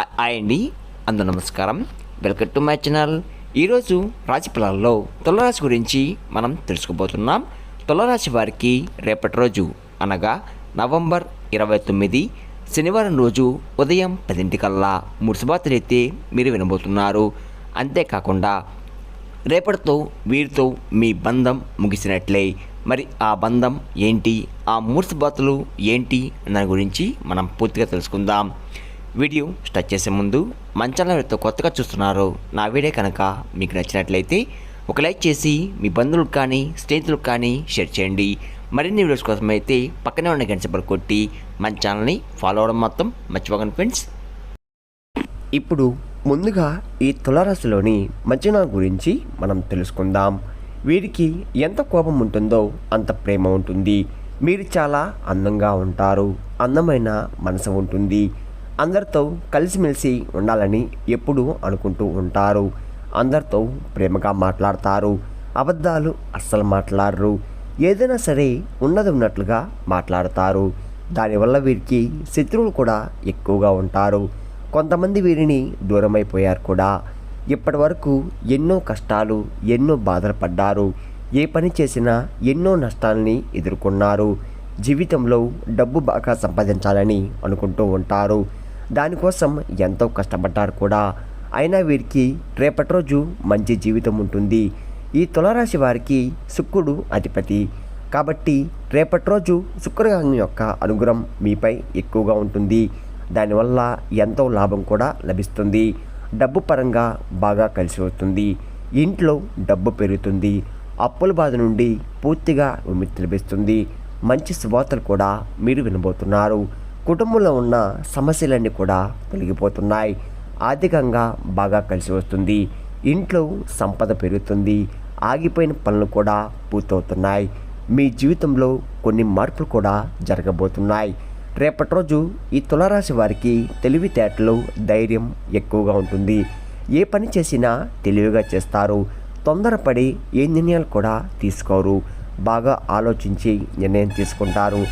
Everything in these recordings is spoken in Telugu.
హాయ్ అండి, అందరూ నమస్కారం. Welcome to my channel. ఈరోజు రాశి ఫలాల్లో తులారాశి గురించి మనం తెలుసుకోబోతున్నాం. తులారాశి వారికి రేపటి రోజు అనగా నవంబర్ 29 శనివారం రోజు ఉదయం 10 కల్లా 3 శుభార్తలైతే మీరు వినబోతున్నారు. అంతేకాకుండా రేపటితో వీరితో మీ బంధం ముగిసినట్లే. మరి ఆ బంధం ఏంటి, ఆ 3 శుభార్తలు ఏంటి అన్న గురించి మనం పూర్తిగా తెలుసుకుందాం. వీడియో స్టార్ట్ చేసే ముందు మన ఛానల్తో కొత్తగా చూస్తున్నారు, నా వీడియో కనుక మీకు నచ్చినట్లయితే ఒక లైక్ చేసి మీ బంధువులకు కానీ స్నేహితులకు కానీ షేర్ చేయండి. మరిన్ని వీడియోస్ కోసం అయితే పక్కనే ఉన్న గంట సింబల్ కొట్టి మన ఛానల్ని ఫాలో అవడం మొత్తం మర్చిపోకండి ఫ్రెండ్స్. ఇప్పుడు ముందుగా ఈ తులారాశిలోని మధ్యన గురించి మనం తెలుసుకుందాం. వీరికి ఎంత కోపం ఉంటుందో అంత ప్రేమ ఉంటుంది. మీరు చాలా అందంగా ఉంటారు, అందమైన మనసు ఉంటుంది. అందరితో కలిసిమెలిసి ఉండాలని ఎప్పుడూ అనుకుంటూ ఉంటారు. అందరితో ప్రేమగా మాట్లాడతారు, అబద్ధాలు అస్సలు మాట్లాడరు. ఏదైనా సరే ఉన్నది ఉన్నట్లుగా మాట్లాడతారు. దానివల్ల వీరికి శత్రువులు కూడా ఎక్కువగా ఉంటారు. కొంతమంది వీరిని దూరమైపోయారు కూడా. ఇప్పటి వరకు ఎన్నో కష్టాలు, ఎన్నో బాధలు పడ్డారు. ఏ పని చేసినా ఎన్నో నష్టాలని ఎదుర్కొన్నారు. జీవితంలో డబ్బు బాగా సంపాదించాలని అనుకుంటూ ఉంటారు. దానికోసం ఎంతో కష్టపడ్డారు కూడా. అయినా వీరికి రేపటి రోజు మంచి జీవితం ఉంటుంది. ఈ తులారాశి వారికి శుక్రుడు అధిపతి కాబట్టి రేపటి రోజు శుక్రగ్రహం యొక్క అనుగ్రహం మీపై ఎక్కువగా ఉంటుంది. దానివల్ల ఎంతో లాభం కూడా లభిస్తుంది. డబ్బు పరంగా బాగా కలిసి వస్తుంది. ఇంట్లో డబ్బు పెరుగుతుంది. అప్పుల బాధ నుండి పూర్తిగా విముక్తి లభిస్తుంది. మంచి శుభవార్తలు కూడా మీరు వినబోతున్నారు. కుటుంబంలో ఉన్న సమస్యలన్నీ కూడా తొలగిపోతున్నాయి. ఆర్థికంగా బాగా కలిసి వస్తుంది. ఇంట్లో సంపద పెరుగుతుంది. ఆగిపోయిన పనులు కూడా పూర్తవుతున్నాయి. మీ జీవితంలో కొన్ని మార్పులు కూడా జరగబోతున్నాయి. రేపటి రోజు ఈ తులారాశి వారికి తెలివితేటలు, ధైర్యం ఎక్కువగా ఉంటుంది. ఏ పని చేసినా తెలివిగా చేస్తారు. తొందరపడి ఏ నిర్ణయాలు కూడా తీసుకోరు. బాగా ఆలోచించి నిర్ణయం తీసుకుంటారు.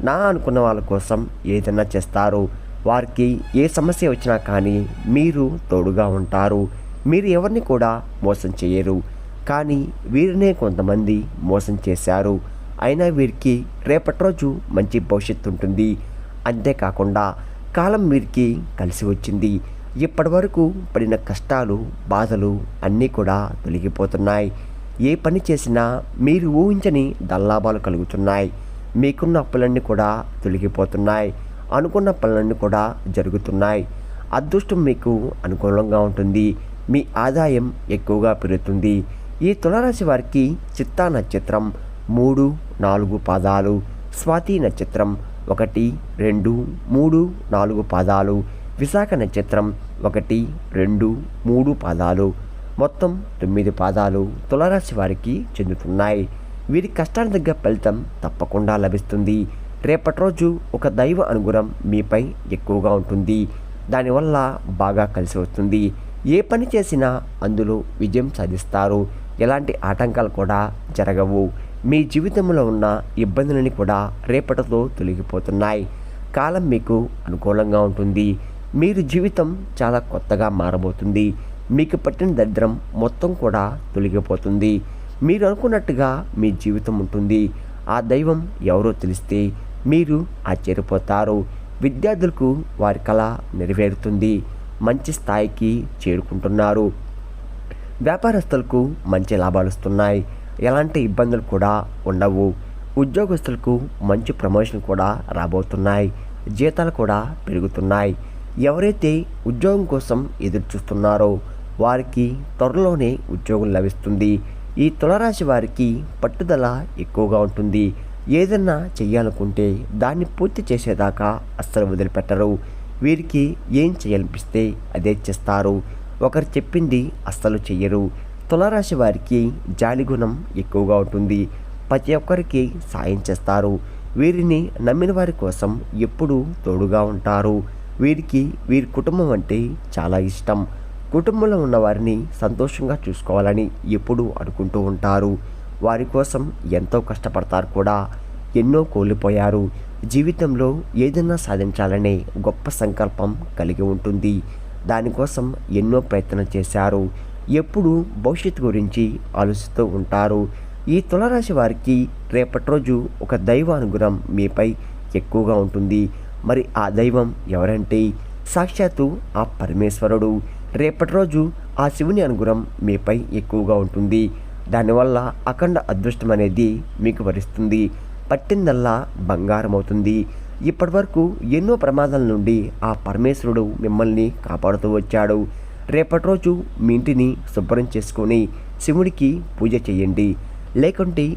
నా అనుకున్న వాళ్ళ కోసం ఏదైనా చేస్తారు. వారికి ఏ సమస్య వచ్చినా కానీ మీరు తోడుగా ఉంటారు. మీరు ఎవరిని కూడా మోసం చేయరు. కానీ వీరినే కొంతమంది మోసం చేశారు. అయినా వీరికి రేపటి రోజు మంచి భవిష్యత్తు ఉంటుంది. అంతేకాకుండా కాలం వీరికి కలిసి వచ్చింది. ఇప్పటి వరకు పడిన కష్టాలు, బాధలు అన్నీ కూడా తొలగిపోతున్నాయి. ఏ పని చేసినా మీరు ఊహించని ధనలాభాలు కలుగుతున్నాయి. మీకున్న అప్పులన్నీ కూడా తొలగిపోతున్నాయి. అనుకున్న పనులన్నీ కూడా జరుగుతున్నాయి. అదృష్టం మీకు అనుకూలంగా ఉంటుంది. మీ ఆదాయం ఎక్కువగా పెరుగుతుంది. ఈ తులారాశి వారికి చిత్తా నక్షత్రం 3, 4 పాదాలు, స్వాతి నక్షత్రం 1, 2, 3, 4 పాదాలు, విశాఖ నక్షత్రం 1, 2, 3 పాదాలు, మొత్తం 9 పాదాలు తులారాశి వారికి చెందుతున్నాయి. వీరి కష్టానికి తగ్గ ఫలితం తప్పకుండా లభిస్తుంది. రేపటి రోజు ఒక దైవ అనుగ్రహం మీపై ఎక్కువగా ఉంటుంది. దానివల్ల బాగా కలిసి వస్తుంది. ఏ పని చేసినా అందులో విజయం సాధిస్తారు. ఎలాంటి ఆటంకాలు కూడా జరగవు. మీ జీవితంలో ఉన్న ఇబ్బందులని కూడా రేపటితో తొలగిపోతున్నాయి. కాలం మీకు అనుకూలంగా ఉంటుంది. మీరు జీవితం చాలా కొత్తగా మారబోతుంది. మీకు పట్టిన దరిద్రం మొత్తం కూడా తొలగిపోతుంది. మీరు అనుకున్నట్టుగా మీ జీవితం ఉంటుంది. ఆ దైవం ఎవరో తెలిస్తే మీరు ఆశ్చర్యపోతారు. విద్యార్థులకు వారి కళ నెరవేరుతుంది. మంచి స్థాయికి చేరుకుంటున్నారు. వ్యాపారస్తులకు మంచి లాభాలు వస్తున్నాయి. ఎలాంటి ఇబ్బందులు కూడా ఉండవు. ఉద్యోగస్తులకు మంచి ప్రమోషన్ కూడా రాబోతున్నాయి. జీతాలు కూడా పెరుగుతున్నాయి. ఎవరైతే ఉద్యోగం కోసం ఎదురు చూస్తున్నారో వారికి త్వరలోనే ఉద్యోగం లభిస్తుంది. ఈ తులారాశి వారికి పట్టుదల ఎక్కువగా ఉంటుంది. ఏదన్నా చెయ్యాలనుకుంటే దాన్ని పూర్తి చేసేదాకా అస్సలు వదిలిపెట్టరు. వీరికి ఏం చేయాలనిపిస్తే అదే చేస్తారు. ఒకరు చెప్పింది అస్సలు చెయ్యరు. తులారాశి వారికి జాలిగుణం ఎక్కువగా ఉంటుంది. ప్రతి ఒక్కరికి సాయం చేస్తారు. వీరిని నమ్మిన వారి కోసం ఎప్పుడూ తోడుగా ఉంటారు. వీరికి వీరి కుటుంబం అంటే చాలా ఇష్టం. కుటుంబంలో ఉన్న వారిని సంతోషంగా చూసుకోవాలని ఎప్పుడూ అనుకుంటూ ఉంటారు. వారి కోసం ఎంతో కష్టపడతారు కూడా. ఎన్నో కోల్పోయారు. జీవితంలో ఏదైనా సాధించాలనే గొప్ప సంకల్పం కలిగి ఉంటుంది. దానికోసం ఎన్నో ప్రయత్నం చేశారు. ఎప్పుడు భవిష్యత్తు గురించి ఆలోచిస్తూ ఉంటారు. ఈ తులారాశి వారికి రేపటి రోజు ఒక దైవ అనుగ్రహం మీపై ఎక్కువగా ఉంటుంది. మరి ఆ దైవం ఎవరంటే సాక్షాత్తు ఆ పరమేశ్వరుడు. రేపటి రోజు ఆ శివుని అనుగ్రహం మీపై ఎక్కువగా ఉంటుంది. దానివల్ల అఖండ అదృష్టం అనేది మీకు వరిస్తుంది. పట్టిందల్లా బంగారం అవుతుంది. ఇప్పటి వరకు ఎన్నో ప్రమాదాల నుండి ఆ పరమేశ్వరుడు మిమ్మల్ని కాపాడుతూ వచ్చాడు. రేపటి రోజు మీ ఇంటిని శుభ్రం చేసుకొని శివుడికి పూజ చేయండి. లేకుంటే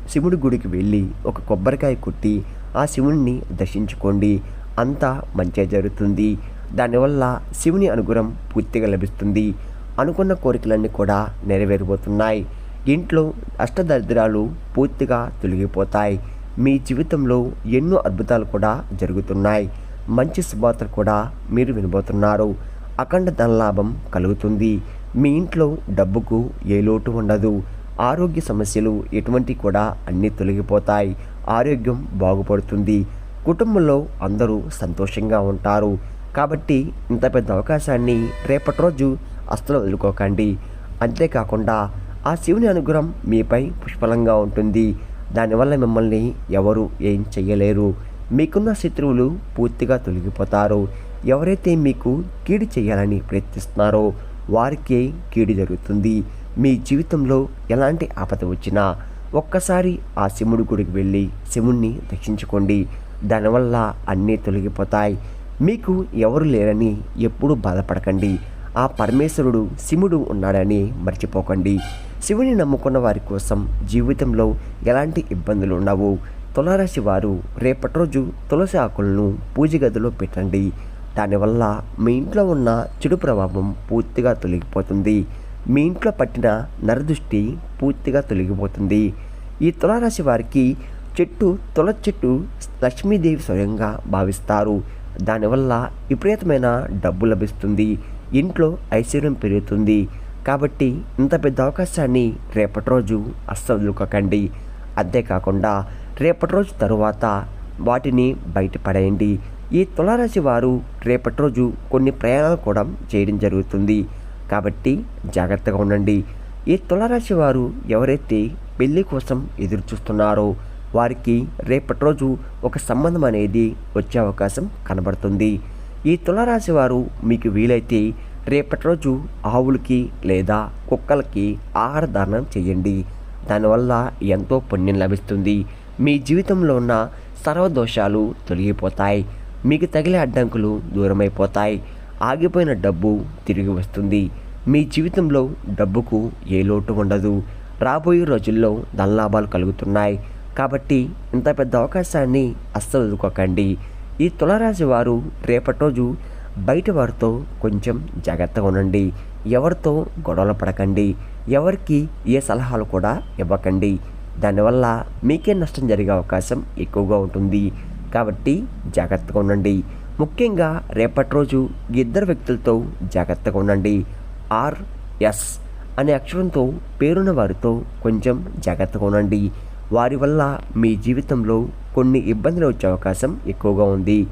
శివుడి గుడికి వెళ్ళి ఒక కొబ్బరికాయ కొట్టి ఆ శివుడిని దర్శించుకోండి. అంతా మంచిగా జరుగుతుంది. దానివల్ల శివుని అనుగ్రహం పూర్తిగా లభిస్తుంది. అనుకున్న కోరికలన్నీ కూడా నెరవేరబోతున్నాయి. ఇంట్లో అష్టదరిద్రాలు పూర్తిగా తొలగిపోతాయి. మీ జీవితంలో ఎన్నో అద్భుతాలు కూడా జరుగుతున్నాయి. మంచి శుభవార్తలు కూడా మీరు వినబోతున్నారు. అఖండ ధనలాభం కలుగుతుంది. మీ ఇంట్లో డబ్బుకు ఏ లోటు ఉండదు. ఆరోగ్య సమస్యలు ఎటువంటి కూడా అన్నీ తొలగిపోతాయి. ఆరోగ్యం బాగుపడుతుంది. కుటుంబంలో అందరూ సంతోషంగా ఉంటారు. కాబట్టి ఇంత పెద్ద అవకాశాన్ని రేపటి రోజు అస్సలు వదులుకోకండి. అంతేకాకుండా ఆ శివుని అనుగ్రహం మీపై పుష్కలంగా ఉంటుంది. దానివల్ల మిమ్మల్ని ఎవరు ఏం చెయ్యలేరు. మీకున్న శత్రువులు పూర్తిగా తొలగిపోతారు. ఎవరైతే మీకు కీడు చేయాలని ప్రయత్నిస్తున్నారో వారికే కీడు జరుగుతుంది. మీ జీవితంలో ఎలాంటి ఆపద వచ్చినా ఒక్కసారి ఆ శివుడి గుడికి వెళ్ళి శివుణ్ణి దర్శించుకోండి. దానివల్ల అన్నీ తొలగిపోతాయి. మీకు ఎవరు లేరని ఎప్పుడూ బాధపడకండి. ఆ పరమేశ్వరుడు శివుడు ఉన్నాడని మర్చిపోకండి. శివుని నమ్ముకున్న వారి కోసం జీవితంలో ఎలాంటి ఇబ్బందులు ఉండవు. తులారాశి వారు రేపటి రోజు తులసి ఆకులను పూజ గదిలో పెట్టండి. దానివల్ల మీ ఇంట్లో ఉన్న చెడు ప్రభావం పూర్తిగా తొలగిపోతుంది. మీ ఇంట్లో పట్టిన నరదృష్టి పూర్తిగా తొలగిపోతుంది. ఈ తులారాశి వారికి తులసి చెట్టు లక్ష్మీదేవి స్వయంగా భావిస్తారు. దానివల్ల విపరీతమైన డబ్బు లభిస్తుంది. ఇంట్లో ఐశ్వర్యం పెరుగుతుంది. కాబట్టి ఇంత పెద్ద అవకాశాన్ని రేపటి రోజు అస్సలు వదులుకోకండి. అంతేకాకుండా రేపటి రోజు తరువాత వాటిని బయటపడేయండి. ఈ తులారాశి వారు రేపటి రోజు కొన్ని ప్రయాణాలు కూడా చేయడం జరుగుతుంది. కాబట్టి జాగ్రత్తగా ఉండండి. ఈ తులారాశి వారు ఎవరైతే పెళ్లి కోసం ఎదురు చూస్తున్నారో వారికి రేపటి రోజు ఒక సంబంధం అనేది వచ్చే అవకాశం కనబడుతుంది. ఈ తులారాశి వారు మీకు వీలైతే రేపటి రోజు ఆవులకి లేదా కుక్కలకి ఆహార దానం చేయండి. దానివల్ల ఎంతో పుణ్యం లభిస్తుంది. మీ జీవితంలో ఉన్న సర్వదోషాలు తొలగిపోతాయి. మీకు తగిలే అడ్డంకులు దూరమైపోతాయి. ఆగిపోయిన డబ్బు తిరిగి వస్తుంది. మీ జీవితంలో డబ్బుకు ఏ లోటు ఉండదు. రాబోయే రోజుల్లో ధనలాభాలు కలుగుతున్నాయి. కాబట్టి ఇంత పెద్ద అవకాశాన్ని అస్సలు వదులుకోకండి. ఈ తులారాశి వారు రేపటి రోజు బయట వారితో కొంచెం జాగ్రత్తగా ఉండండి. ఎవరితో గొడవలు పడకండి. ఎవరికి ఏ సలహాలు కూడా ఇవ్వకండి. దానివల్ల మీకే నష్టం జరిగే అవకాశం ఎక్కువగా ఉంటుంది. కాబట్టి జాగ్రత్తగా ఉండండి. ముఖ్యంగా రేపటి రోజు ఇద్దరు వ్యక్తులతో జాగ్రత్తగా ఉండండి. ఆర్ఎస్ అనే అక్షరంతో పేరున్న వారితో కొంచెం జాగ్రత్తగా ఉండండి. వారి వల్ల మీ జీవితంలో కొన్ని ఇబ్బందులు వచ్చే అవకాశం ఎక్కువగా ఉంది.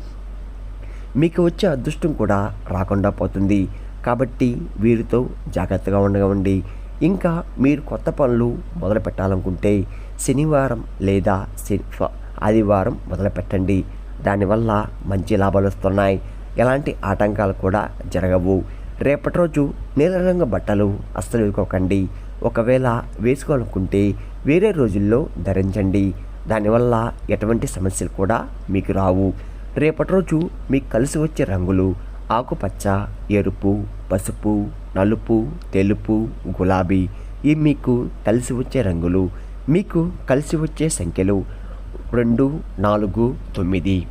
మీకు వచ్చే అదృష్టం కూడా రాకుండా పోతుంది. కాబట్టి వీరితో జాగ్రత్తగా ఉండగండి. ఇంకా మీరు కొత్త పనులు మొదలు పెట్టాలనుకుంటే శనివారం లేదా ఆదివారం మొదలు పెట్టండి. దానివల్ల మంచి లాభాలు వస్తున్నాయి. ఎలాంటి ఆటంకాలు కూడా జరగవు. రేపటి రోజు నీలరంగు బట్టలు అస్సలు వేసుకోకండి. ఒకవేళ వేసుకోవాలనుకుంటే వేరే రోజుల్లో ధరించండి. దానివల్ల ఎటువంటి సమస్యలు కూడా మీకు రావు. రేపటి రోజు మీకు కలిసి వచ్చే రంగులు ఆకుపచ్చ, ఎరుపు, పసుపు, నలుపు, తెలుపు, గులాబీ. ఇవి మీకు కలిసి వచ్చే రంగులు. మీకు కలిసి వచ్చే సంఖ్యలు 2, 4, 9.